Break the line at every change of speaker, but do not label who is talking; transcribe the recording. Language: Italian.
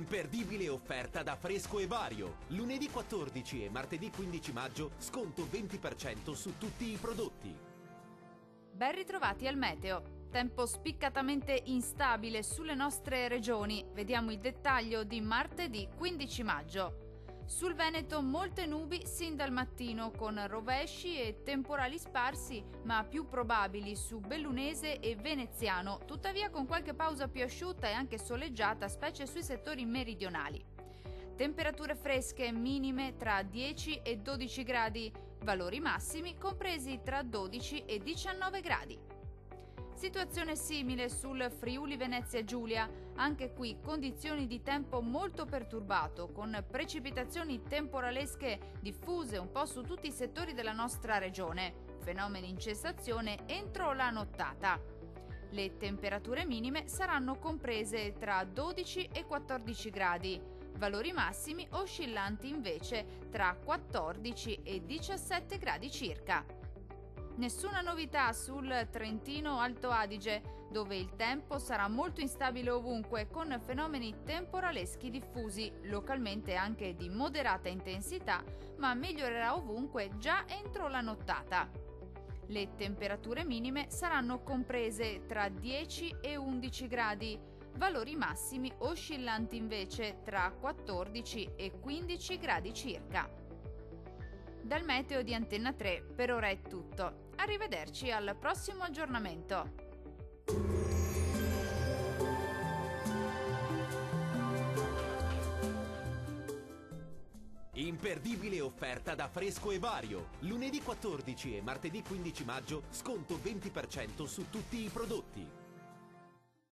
Imperdibile offerta da Fresco e Vario. Lunedì 14 e martedì 15 maggio sconto 20% su tutti i prodotti.
Ben ritrovati al meteo. Tempo spiccatamente instabile sulle nostre regioni. Vediamo il dettaglio di martedì 15 maggio. Sul Veneto molte nubi sin dal mattino con rovesci e temporali sparsi ma più probabili su Bellunese e Veneziano, tuttavia con qualche pausa più asciutta e anche soleggiata specie sui settori meridionali. Temperature fresche minime tra 10 e 12 gradi, valori massimi compresi tra 12 e 19 gradi. Situazione simile sul Friuli Venezia Giulia, anche qui condizioni di tempo molto perturbato, con precipitazioni temporalesche diffuse un po' su tutti i settori della nostra regione, fenomeni in cessazione entro la nottata. Le temperature minime saranno comprese tra 12 e 14 gradi, valori massimi oscillanti invece tra 14 e 17 gradi circa. Nessuna novità sul Trentino Alto Adige, dove il tempo sarà molto instabile ovunque con fenomeni temporaleschi diffusi, localmente anche di moderata intensità, ma migliorerà ovunque già entro la nottata. Le temperature minime saranno comprese tra 10 e 11 gradi, valori massimi oscillanti invece tra 14 e 15 gradi circa. Dal meteo di Antenna 3 per ora è tutto. Arrivederci al prossimo aggiornamento.
Imperdibile offerta da Fresco e Vario. Lunedì 14 e martedì 15 maggio sconto 20% su tutti i prodotti.